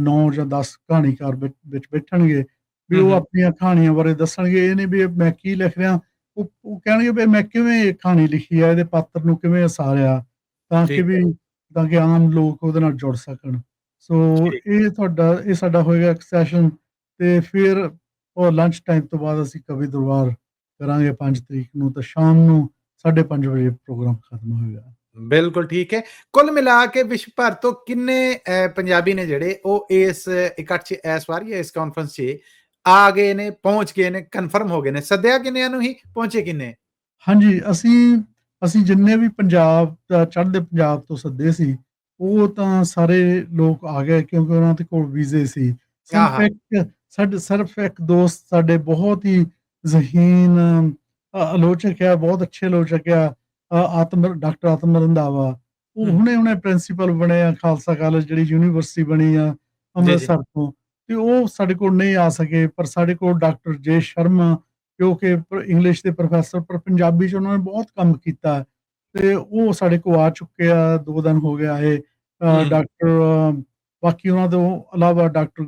Speaker 2: 9 ਜਾਂ 10 ਕਹਾਣੀਕਾਰ ਵਿੱਚ ਬੈਠਣਗੇ, ਵੀ
Speaker 1: ਹੂੰ,
Speaker 2: ਉਹ
Speaker 1: ਹੂੰ।
Speaker 2: ਆਪਣੀਆਂ ਕਹਾਣੀਆਂ ਬਾਰੇ ਦੱਸਣਗੇ। ਇਹ ਨਹੀਂ ਵੀ ਮੈਂ ਕੀ ਲਿਖ ਰਿਹਾ, ਉਹ ਕਹਿਣਗੇ ਵੀ ਮੈਂ ਕਿਵੇਂ ਇਹ ਕਹਾਣੀ ਲਿਖੀ ਆ, ਇਹਦੇ ਪਾਤਰ ਨੂੰ ਕਿਵੇਂ ਉਸਾਰਿਆ, ਤਾਂ ਕਿ
Speaker 1: ਠੀਕ ਹੈ।
Speaker 2: ਵੀ ਤਾਂ ਕਿ ਆਮ ਲੋਕ ਉਹਦੇ ਨਾਲ ਜੁੜ ਸਕਣ। ਸੋ ਇਹ ਸਾਡਾ ਹੋਏਗਾ ਇੱਕ ਸੈਸ਼ਨ, ਤੇ ਫਿਰ ਉਹ ਲੰਚ ਟਾਈਮ ਤੋਂ ਬਾਅਦ ਅਸੀਂ ਕਵੀ ਦਰਬਾਰ ਕਰਾਂਗੇ 5 ਤਰੀਕ ਨੂੰ, ਤਾਂ ਸ਼ਾਮ ਨੂੰ 5:30 ਵਜੇ ਪ੍ਰੋਗਰਾਮ ਖਤਮ ਹੋਏਗਾ।
Speaker 1: ਬਿਲਕੁਲ ਠੀਕ ਹੈ। ਕੁੱਲ ਮਿਲਾ ਕੇ ਵਿਸ਼ਵ ਭਰ ਤੋਂ ਕਿੰਨੇ ਪੰਜਾਬੀ ਨੇ ਜਿਹੜੇ ਉਹ ਇਸ ਇਕੱਠ 'ਚ ਇਸ ਵਾਰ ਜਾਂ ਇਸ ਕਾਨਫਰੰਸ 'ਚ ਆ ਗਏ ਨੇ, ਪਹੁੰਚ ਗਏ ਨੇ, ਕਨਫਰਮ ਹੋ ਗਏ ਨੇ? ਸੱਦਿਆ ਕਿੰਨਿਆਂ ਨੂੰ ਹੀ, ਪਹੁੰਚੇ ਕਿੰਨੇ?
Speaker 2: ਹਾਂਜੀ, ਅਸੀਂ ਜਿੰਨੇ ਵੀ ਪੰਜਾਬ ਚੜ੍ਹਦੇ ਪੰਜਾਬ ਤੋਂ ਸੱਦੇ ਸੀ, ਉਹ ਤਾਂ ਸਾਰੇ ਲੋਕ ਆ ਗਏ ਕਿਉਂਕਿ ਉਹਨਾਂ ਦੇ ਕੋਲ ਵੀਜ਼ੇ ਸੀ। ਸਿਰਫ
Speaker 1: ਆਹਾ।
Speaker 2: ਸਿਰਫ ਇੱਕ ਦੋਸਤ ਸਾਡੇ ਬਹੁਤ ਹੀ ਜ਼ਹੀਨ ਆਲੋਚਕ ਹੈ, ਬਹੁਤ ਅੱਛੇ ਆਲੋਚਕ ਆ, ਡਾਕਟਰ ਆਤਮ ਰੰਧਾਵਾ। ਉਹ ਹੁਣੇ ਪ੍ਰਿੰਸੀਪਲ ਬਣੇ ਆ ਖਾਲਸਾ ਕਾਲਜ, ਜਿਹੜੀ ਯੂਨੀਵਰਸਿਟੀ ਬਣੀ ਆ
Speaker 1: ਜੀ ਜੀ।
Speaker 2: ਅੰਮ੍ਰਿਤਸਰ ਤੋਂ, ਤੇ ਉਹ ਸਾਡੇ ਕੋਲ ਨਹੀਂ ਆ ਸਕੇ। ਪਰ ਸਾਡੇ ਕੋਲ ਡਾਕਟਰ ਜੇ ਸ਼ਰਮਾ, ਜੋ ਕਿ ਇੰਗਲਿਸ਼ ਦੇ ਪ੍ਰੋਫੈਸਰ, ਪਰ ਪੰਜਾਬੀ 'ਚ ਉਹਨਾਂ ਨੇ ਬਹੁਤ ਕੰਮ ਕੀਤਾ, ਤੇ ਉਹ ਸਾਡੇ ਕੋਲ ਆ ਚੁੱਕੇ ਆ। 2 ਦਿਨ ਹੋ ਗਏ ਆਏ। ਡਾਕਟਰ ਬਾਕੀ ਉਹਨਾਂ ਤੋਂ ਇਲਾਵਾ ਡਾਕਟਰ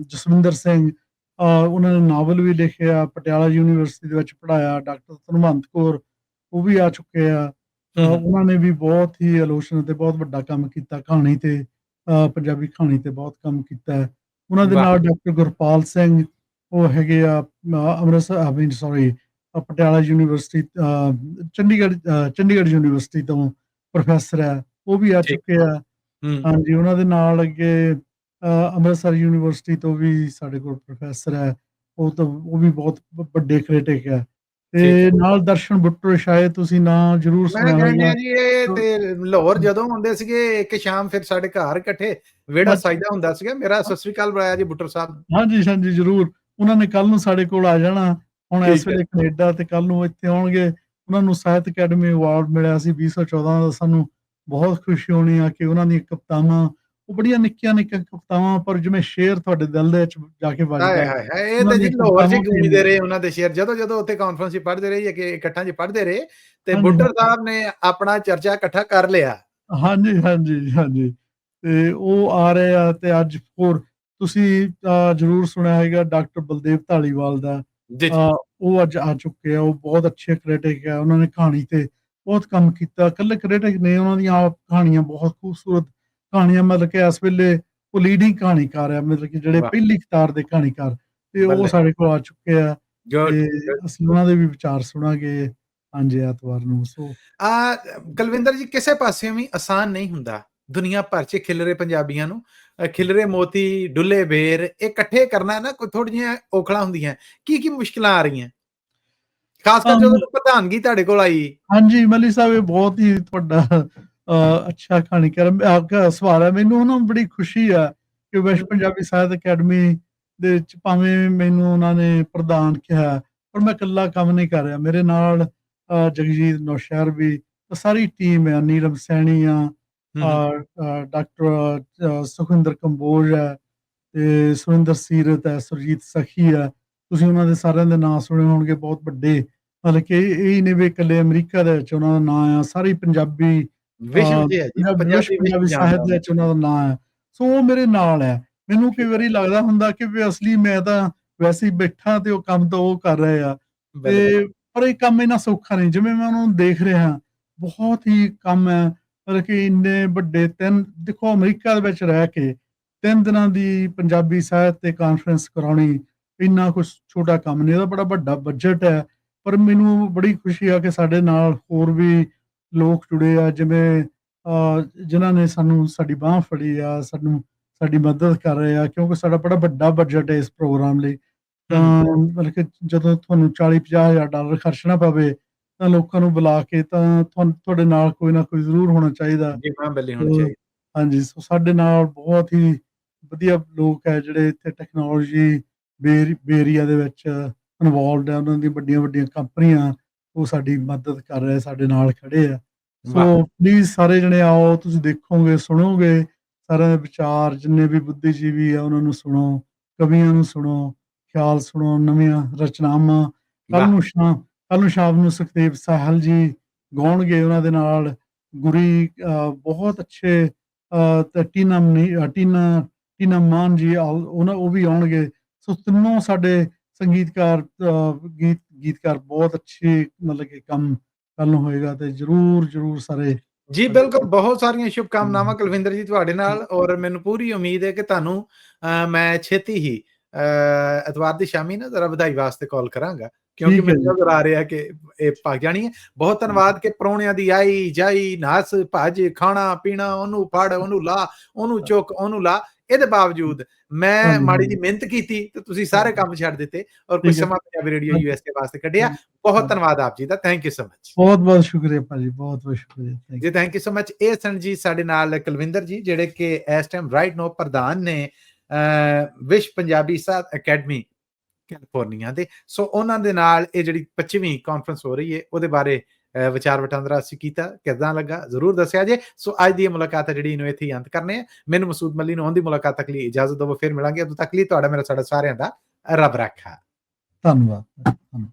Speaker 2: ਜਸਵਿੰਦਰ ਸਿੰਘ, ਉਹਨਾਂ ਨੇ ਨਾਵਲ ਵੀ ਲਿਖਿਆ, ਪਟਿਆਲਾ ਯੂਨੀਵਰਸਿਟੀ ਦੇ ਵਿੱਚ ਪੜ੍ਹਾਇਆ। ਡਾਕਟਰ ਧਨਵੰਤ ਕੌਰ, ਉਹ ਵੀ ਆ ਚੁੱਕੇ ਆ। ਉਹਨਾਂ ਨੇ ਵੀ ਬਹੁਤ ਹੀ ਆਲੋਚਨਾ ਤੇ ਬਹੁਤ ਵੱਡਾ ਕੰਮ ਕੀਤਾ, ਕਹਾਣੀ ਤੇ, ਪੰਜਾਬੀ ਕਹਾਣੀ ਤੇ ਬਹੁਤ ਕੰਮ ਕੀਤਾ ਹੈ। ਉਹਨਾਂ ਦੇ
Speaker 1: ਵਾਹ।
Speaker 2: ਨਾਲ ਡਾਕਟਰ ਗੁਰਪਾਲ ਸਿੰਘ, ਉਹ ਹੈਗੇ ਆ ਪਟਿਆਲਾ ਯੂਨੀਵਰਸਿਟੀ, ਚੰਡੀਗੜ੍ਹ ਯੂਨੀਵਰਸਿਟੀ ਤੋਂ ਪ੍ਰੋਫੈਸਰ ਹੈ, ਉਹ ਵੀ ਆ
Speaker 1: ਠੀਕ।
Speaker 2: ਚੁੱਕੇ ਆ। ਹਾਂਜੀ, ਉਹਨਾਂ ਦੇ ਨਾਲ ਅੱਗੇ ਅੰਮ੍ਰਿਤਸਰ ਯੂਨੀਵਰਸਿਟੀ ਤੋਂ ਵੀ ਸਾਡੇ ਕੋਲ ਪ੍ਰੋਫੈਸਰ ਹੈ, ਉਹ ਵੀ ਬਹੁਤ ਵੱਡੇ ਕ੍ਰਿਟਿਕ ਹੈ।
Speaker 1: ਠੀਕ
Speaker 2: ਤੇ
Speaker 1: ਹੈ।
Speaker 2: ਨਾਲ ਦਰਸ਼ਨ ਬੁੱਟਰ, ਸ਼ਾਇਦ ਤੁਸੀਂ ਨਾਂ ਜ਼ਰੂਰ
Speaker 1: ਮੈਂ
Speaker 2: ਸੁਣਿਆ
Speaker 1: ਜਾਣਿਆ
Speaker 2: ਹੋਏਗਾ।
Speaker 1: ਜੀ, ਇਹ ਤੇ ਲਾਹੌਰ ਜਦੋਂ ਆਉਂਦੇ ਸੀਗੇ ਇੱਕ ਸ਼ਾਮ, ਫਿਰ ਸਾਡੇ ਘਰ ਇਕੱਠੇ ਵਿਹੜਾ
Speaker 2: ਅੱਛਾ।
Speaker 1: ਸਾਜਦਾ ਹੁੰਦਾ ਸੀਗਾ। ਮੇਰਾ ਸਤਿ ਸ੍ਰੀ ਅਕਾਲ ਬੁਲਾਇਆ ਜੀ ਬੁੱਟਰ ਸਾਹਿਬ।
Speaker 2: ਹਾਂਜੀ, ਹਾਂਜੀ, ਜ਼ਰੂਰ। ਉਹਨਾਂ ਨੇ ਕੱਲ੍ਹ ਨੂੰ ਸਾਡੇ ਕੋਲ ਆ ਜਾਣਾ। ਹੁਣ ਇਸ
Speaker 1: ਠੀਕ ਹੈ।
Speaker 2: ਵੇਲੇ ਕੈਨੇਡਾ, ਤੇ ਕੱਲ੍ਹ ਨੂੰ ਇੱਥੇ ਆਉਣਗੇ। ਉਹਨਾਂ ਨੂੰ ਸਾਹਿਤ ਅਕੈਡਮੀ ਅਵਾਰਡ ਮਿਲਿਆ ਸੀ 2014 ਦਾ। ਸਾਨੂੰ ਬਹੁਤ ਖੁਸ਼ੀ ਹੋਣੀ ਆ ਕਿ ਉਹਨਾਂ ਦੀਆਂ ਕਵਿਤਾਵਾਂ, ਉਹ ਬੜੀਆਂ ਨਿੱਕੀਆਂ-ਨਿੱਕੀਆਂ ਕਵਿਤਾਵਾਂ, ਪਰ ਜਿਵੇਂ ਸ਼ੇਰ ਤੁਹਾਡੇ ਦਿਲ ਦੇ ਵਿੱਚ ਜਾ ਕੇ
Speaker 1: ਹਾਏ
Speaker 2: ਵੱਜਦਾ,
Speaker 1: ਹਾਏ ਹਾਏ, ਇਹ
Speaker 2: ਉਹਨਾਂ
Speaker 1: ਤਾਂ ਜੀ
Speaker 2: ਦੀਆਂ
Speaker 1: ਲਾਹੌਰ 'ਚ
Speaker 2: ਕਵਿਤਾਵਾਂ ਵੀ
Speaker 1: ਗੂੰਜਦੇ
Speaker 2: ਇੰਨੀਆਂ।
Speaker 1: ਰਹੇ ਉਹਨਾਂ ਦੇ ਸ਼ੇਰ, ਜਦੋਂ ਉੱਥੇ ਕਾਨਫਰੰਸ 'ਚ ਪੜ੍ਹਦੇ ਰਹੇ ਜਾਂ ਕਿ ਇਕੱਠਾਂ 'ਚ ਪੜ੍ਹਦੇ ਰਹੇ, ਤੇ
Speaker 2: ਹਾਂਜੀ,
Speaker 1: ਬੁੱਟਰ
Speaker 2: ਹਾਂਜੀ।
Speaker 1: ਸਾਹਿਬ ਨੇ ਆਪਣਾ ਚਰਚਾ ਇਕੱਠਾ ਕਰ ਲਿਆ।
Speaker 2: ਹਾਂਜੀ, ਹਾਂਜੀ, ਹਾਂਜੀ। ਤੇ ਉਹ ਆ ਰਹੇ ਆ, ਤੇ ਅੱਜ ਹੋਰ ਤੁਸੀਂ ਜ਼ਰੂਰ ਸੁਣਿਆ ਹੋਏਗਾ ਡਾਕਟਰ ਬਲਦੇਵ ਧਾਲੀਵਾਲ ਦਾ।
Speaker 1: ਜੀ ਜੀ।
Speaker 2: ਉਹ ਅੱਜ ਆ ਚੁੱਕੇ ਆ। ਉਹ ਬਹੁਤ ਅੱਛੇ ਕ੍ਰਿਟਿਕ ਆ। ਉਹਨਾਂ ਨੇ ਕਹਾਣੀ ਤੇ ਬਹੁਤ ਕੰਮ ਕੀਤਾ। ਇਕੱਲੇ ਕ੍ਰਿਟਿਕ ਨੇ, ਉਹਨਾਂ ਦੀਆਂ ਆਪ ਕਹਾਣੀਆਂ ਬਹੁਤ ਖੂਬਸੂਰਤ ਕਹਾਣੀਆਂ, ਮਤਲਬ ਕਿ ਇਸ ਵੇਲੇ ਉਹ ਲੀਡਿੰਗ ਕਹਾਣੀਕਾਰ ਆ, ਮਤਲਬ ਕਿ ਜਿਹੜੇ
Speaker 1: ਵਾਹ।
Speaker 2: ਪਹਿਲੀ ਕਤਾਰ ਦੇ ਕਹਾਣੀਕਾਰ, ਤੇ ਉਹ
Speaker 1: ਬੱਲੇ।
Speaker 2: ਸਾਡੇ ਕੋਲ ਆ ਚੁੱਕੇ ਆ,
Speaker 1: ਗੁੱਡ।
Speaker 2: ਤੇ ਅਸੀਂ ਉਹਨਾਂ ਦੇ ਵੀ ਵਿਚਾਰ ਸੁਣਾਂਗੇ, ਹਾਂਜੀ, ਐਤਵਾਰ ਨੂੰ। ਸੋ
Speaker 1: ਆ ਕੁਲਵਿੰਦਰ ਜੀ, ਕਿਸੇ ਪਾਸਿਓਂ ਵੀ ਆਸਾਨ ਨਹੀਂ ਹੁੰਦਾ ਦੁਨੀਆ ਭਰ 'ਚ ਖਿਲਰੇ ਪੰਜਾਬੀਆਂ ਨੂੰ, ਖਿਲਰੇ ਮੋਤੀ, ਡੁੱਲੇ ਬੇਰ, ਇਹ ਇਕੱਠੇ ਕਰਨਾ ਨਾ ਕੋਈ ਥੋੜ੍ਹੀਆਂ ਜਿਹੀਆਂ ਔਖਲਾਂ ਹੁੰਦੀਆਂ। ਕੀ ਕੀ ਮੁਸ਼ਕਲਾਂ ਆ ਰਹੀਆਂ, ਖਾਸ ਕਰ ਜਦੋਂ ਤੋਂ ਪ੍ਰਧਾਨਗੀ ਤੁਹਾਡੇ ਕੋਲ ਆਈ?
Speaker 2: ਹਾਂਜੀ, ਮੱਲੀ ਸਾਹਿਬ, ਇਹ ਬਹੁਤ ਹੀ ਤੁਹਾਡਾ ਅੱਛਾ ਕਹਾਣੀਕਾਰ ਸਵਾਲ ਹੈ। ਮੈਨੂੰ ਨਾ ਬੜੀ ਖੁਸ਼ੀ ਆ ਕਿ ਵਿਸ਼ਵ ਪੰਜਾਬੀ ਸਾਹਿਤ ਅਕੈਡਮੀ ਦੇ ਵਿੱਚ, ਭਾਵੇਂ ਮੈਨੂੰ ਉਹਨਾਂ ਨੇ ਪ੍ਰਧਾਨ ਕਿਹਾ, ਪਰ ਮੈਂ ਇਕੱਲਾ ਕੰਮ ਨਹੀਂ ਕਰ ਰਿਹਾ। ਮੇਰੇ ਨਾਲ ਜਗਜੀਤ ਨੌਸ਼ਹਿਰ ਵੀ, ਸਾਰੀ ਟੀਮ ਹੈ, ਨੀਰਮ ਸੈਣੀ ਆ, ਡਾਕਟਰ ਸੁਖਵਿੰਦਰ ਕੰਬੋਜ ਹੈ, ਤੇ ਸੁਰਿੰਦਰ ਸੀਰਤ ਹੈ, ਸੁਰਜੀਤ ਸਖੀ ਹੈ। ਤੁਸੀਂ ਉਹਨਾਂ ਦੇ ਸਾਰਿਆਂ ਦੇ ਨਾਂ ਸੁਣੇ ਹੋਣਗੇ, ਬਹੁਤ ਵੱਡੇ, ਮਤਲਬ ਕਿ ਇਹ ਹੀ ਨੇ ਵੀ ਇਕੱਲੇ ਅਮਰੀਕਾ ਦੇ ਵਿੱਚ ਉਹਨਾਂ ਦਾ ਨਾਂ ਆ। ਸਾਰੀ ਪੰਜਾਬੀ
Speaker 1: ਵਿਸ਼ਵ 'ਚ ਹੈ ਜੀ,
Speaker 2: ਵਿਸ਼ਵ
Speaker 1: ਵਿਸ਼ਵ
Speaker 2: ਪੰਜਾਬੀ ਸਾਹਿਤ
Speaker 1: ਜਾਣਦਾ
Speaker 2: ਦੇ
Speaker 1: ਉਹਨੂੰ।
Speaker 2: ਵਿੱਚ ਉਹਨਾਂ ਦਾ ਨਾਂ ਹੈ। ਸੋ ਉਹ ਮੇਰੇ ਨਾਲ ਹੈ। ਮੈਨੂੰ ਕਈ
Speaker 1: ਠੀਕ
Speaker 2: ਵਾਰੀ ਲੱਗਦਾ ਹੁੰਦਾ ਕਿ ਵੀ ਅਸਲੀ ਮੈਂ ਤਾਂ ਵੈਸੇ ਹੀ ਬੈਠਾ, ਤੇ ਉਹ ਕੰਮ ਤਾਂ ਉਹ ਕਰ ਰਹੇ ਆ,
Speaker 1: ਹੈ। ਬਿਲਕੁਲ।
Speaker 2: ਤੇ ਪਰ ਇਹ ਕੰਮ ਇੰਨਾ ਸੌਖਾ ਨਹੀਂ, ਜਿਵੇਂ ਮੈਂ ਉਹਨਾਂ ਨੂੰ ਦੇਖ ਰਿਹਾ। ਬਹੁਤ ਹੀ ਕੰਮ ਹੈ, ਮਤਲਬ ਕਿ ਇੰਨੇ ਵੱਡੇ 3, ਦੇਖੋ, ਅਮਰੀਕਾ ਦੇ ਵਿੱਚ ਰਹਿ ਕੇ 3 ਦਿਨਾਂ ਦੀ ਪੰਜਾਬੀ ਸਾਹਿਤ ਤੇ ਕਾਨਫਰੰਸ ਕਰਾਉਣੀ, ਇੰਨਾ ਕੁਛ ਛੋਟਾ ਕੰਮ ਨਹੀਂ। ਇਹਦਾ ਬੜਾ ਵੱਡਾ ਬਜਟ ਹੈ। ਪਰ ਮੈਨੂੰ ਬੜੀ ਖੁਸ਼ੀ ਆ ਕਿ ਸਾਡੇ ਨਾਲ ਹੋਰ ਵੀ ਲੋਕ ਜੁੜੇ ਆ, ਜਿਵੇਂ ਜਿਨ੍ਹਾਂ ਨੇ ਸਾਡੀ ਬਾਂਹ ਫੜੀ ਆ, ਸਾਡੀ ਮਦਦ ਕਰ ਰਹੇ ਆ, ਕਿਉਂਕਿ ਸਾਡਾ ਬੜਾ ਵੱਡਾ ਬਜਟ ਹੈ ਇਸ ਪ੍ਰੋਗਰਾਮ ਲਈ। ਤਾਂ ਮਤਲਬ ਕਿ ਜਦੋਂ ਤੁਹਾਨੂੰ 40-50 ਹਜ਼ਾਰ ਡਾਲਰ ਖਰਚਣਾ ਪਵੇ, ਤਾਂ ਲੋਕਾਂ ਨੂੰ ਬੁਲਾ ਕੇ, ਤਾਂ ਤੁਹਾਡੇ ਨਾਲ ਕੋਈ ਨਾ ਕੋਈ ਜ਼ਰੂਰ ਹੋਣਾ ਚਾਹੀਦਾ।
Speaker 1: ਜੀ ਹਾਂ, ਬਿੱਲੀ ਹੋਣੀ ਚਾਹੀਦੀ।
Speaker 2: ਹਾਂਜੀ, ਸੋ ਸਾਡੇ ਨਾਲ ਬਹੁਤ ਹੀ ਵਧੀਆ ਲੋਕ ਹੈ, ਜਿਹੜੇ ਇੱਥੇ ਟੈਕਨੋਲੋਜੀ ਏਰੀਆ ਦੇ ਵਿੱਚ ਇਨਵੋਲਵਡ ਹੈ। ਉਹਨਾਂ ਦੀਆਂ ਵੱਡੀਆਂ-ਵੱਡੀਆਂ ਕੰਪਨੀਆਂ, ਉਹ ਸਾਡੀ ਮਦਦ ਕਰ ਰਹੇ, ਸਾਡੇ ਨਾਲ ਖੜੇ ਆ।
Speaker 1: ਵਾਹ।
Speaker 2: ਸੋ ਪਲੀਜ਼ ਸਾਰੇ ਜਣੇ ਆਓ, ਤੁਸੀਂ ਦੇਖੋਗੇ, ਸੁਣੋਗੇ, ਸਾਰਿਆਂ ਦੇ ਵਿਚਾਰ, ਜਿੰਨੇ ਵੀ ਬੁੱਧੀਜੀਵੀ ਆ ਉਹਨਾਂ ਨੂੰ ਸੁਣੋ, ਕਵੀਆਂ ਨੂੰ ਸੁਣੋ, ਖਿਆਲ ਸੁਣੋ, ਨਵੀਆਂ ਰਚਨਾਵਾਂ।
Speaker 1: ਵਾਹ।
Speaker 2: ਕੱਲ੍ਹ ਨੂੰ ਸ਼ਾਮ ਨੂੰ ਸੁਖਦੇਵ ਸਾਹਿਲ ਜੀ ਗਾਉਣਗੇ, ਉਹਨਾਂ ਦੇ ਨਾਲ ਗੁਰੀ, ਬਹੁਤ ਅੱਛੇ, ਤੇ ਟੀਨਾ ਮਾਨ ਜੀ, ਉਹ ਵੀ ਆਉਣਗੇ। ਸੋ ਤਿੰਨੋਂ ਸਾਡੇ ਸੰਗੀਤਕਾਰ, ਗੀਤਕਾਰ ਬਹੁਤ ਅੱਛੇ, ਮਤਲਬ ਕਿ ਕੰਮ ਕੱਲ੍ਹ ਨੂੰ ਹੋਏਗਾ, ਤੇ ਜ਼ਰੂਰ ਸਾਰੇ
Speaker 1: ਜੀ ਬਿਲਕੁਲ, ਬਹੁਤ ਸਾਰੀਆਂ ਸ਼ੁਭਕਾਮਨਾਵਾਂ ਕੁਲਵਿੰਦਰ ਜੀ ਤੁਹਾਡੇ ਨਾਲ, ਔਰ ਮੈਨੂੰ ਪੂਰੀ ਉਮੀਦ ਹੈ ਕਿ ਤੁਹਾਨੂੰ ਮੈਂ ਛੇਤੀ ਹੀ ਐਤਵਾਰ ਦੀ ਸ਼ਾਮੀ ਨਾ ਜ਼ਰਾ ਵਧਾਈ ਵਾਸਤੇ ਕਾਲ ਕਰਾਂਗਾ, ਕਿਉਂਕਿ
Speaker 2: ਠੀਕ ਹੈ
Speaker 1: ਮੈਨੂੰ
Speaker 2: ਜੀ।
Speaker 1: ਨਜ਼ਰ ਆ ਰਿਹਾ ਕਿ ਇਹ ਭੱਜ ਜਾਣੀ ਹੈ। ਬਹੁਤ ਧੰਨਵਾਦ ਕਿ ਪ੍ਰਾਹੁਣਿਆਂ ਦੀ ਆਈ ਜਾਈ, ਨੱਸ ਭੱਜ, ਖਾਣਾ ਪੀਣਾ, ਉਹਨੂੰ ਫੜ, ਉਹਨੂੰ ਲਾ, ਉਹਨੂੰ ਚੁੱਕ, ਉਹਨੂੰ ਲਾ, ਇਹਦੇ ਬਾਵਜੂਦ ਮੈਂ ਮਾੜੀ
Speaker 2: ਧੰਨਵਾਦ।
Speaker 1: ਜਿਹੀ ਮਿਹਨਤ ਕੀਤੀ ਤੇ ਤੁਸੀਂ ਸਾਰੇ ਕੰਮ ਛੱਡ ਦਿੱਤੇ ਔਰ ਕੁਝ
Speaker 2: ਠੀਕ ਹੈ।
Speaker 1: ਸਮਾਂ ਪੰਜਾਬੀ ਰੇਡੀਓ
Speaker 2: ਹਾਂਜੀ,
Speaker 1: ਯੂਐਸਏ ਵਾਸਤੇ ਕੱਢਿਆ।
Speaker 2: ਹਾਂਜੀ,
Speaker 1: ਬਹੁਤ
Speaker 2: ਹਾਂਜੀ।
Speaker 1: ਧੰਨਵਾਦ ਆਪ ਜੀ ਦਾ। ਥੈਂਕ ਯੂ ਸੋ ਮਚ
Speaker 2: ਬਹੁਤ-ਬਹੁਤ ਸ਼ੁਕਰੀਆ ਭਾਜੀ, ਬਹੁਤ-ਬਹੁਤ ਸ਼ੁਕਰੀਆ। ਥੈਂਕ
Speaker 1: ਜੀ, ਥੈਂਕ ਯੂ ਸੋ ਮਚ। ਇਹ ਸਨ ਜੀ ਸਾਡੇ ਨਾਲ ਕੁਲਵਿੰਦਰ ਜੀ, ਜਿਹੜੇ ਕਿ ਇਸ ਟਾਈਮ ਰਾਈਟ ਨਾਓ ਪ੍ਰਧਾਨ ਨੇ ਵਿਸ਼ਵ ਪੰਜਾਬੀ ਸਾਹਿਤ ਅਕੈਡਮੀ ਕੈਲੀਫੋਰਨੀਆ ਦੇ। ਸੋ ਉਹਨਾਂ ਦੇ ਨਾਲ ਇਹ ਜਿਹੜੀ 25ਵੀਂ ਕਾਨਫਰੰਸ ਹੋ ਰਹੀ ਹੈ, ਉਹਦੇ ਬਾਰੇ ਵਿਚਾਰ ਵਟਾਂਦਰਾ ਅਸੀਂ ਕੀਤਾ। ਕਿੱਦਾਂ ਲੱਗਾ ਜ਼ਰੂਰ ਦੱਸਿਆ ਜੇ। ਸੋ ਅੱਜ ਦੀ ਇਹ ਮੁਲਾਕਾਤ ਹੈ ਜਿਹੜੀ ਇਹਨੂੰ ਇੱਥੇ ਹੀ ਅੰਤ ਕਰਨੇ ਆ। ਮੈਨੂੰ ਮਸੂਦ ਮੱਲੀ ਨੂੰ ਆਉਣ ਦੀ ਮੁਲਾਕਾਤ ਤੱਕ ਲਈ ਇਜਾਜ਼ਤ ਦਿਓ, ਫਿਰ ਮਿਲਾਂਗੇ। ਉਦੋਂ ਤੱਕ ਲਈ ਤੁਹਾਡਾ ਮੇਰਾ ਸਾਡਾ ਸਾਰਿਆਂ ਦਾ ਰੱਬ ਰਾਖਾ।
Speaker 2: ਧੰਨਵਾਦ।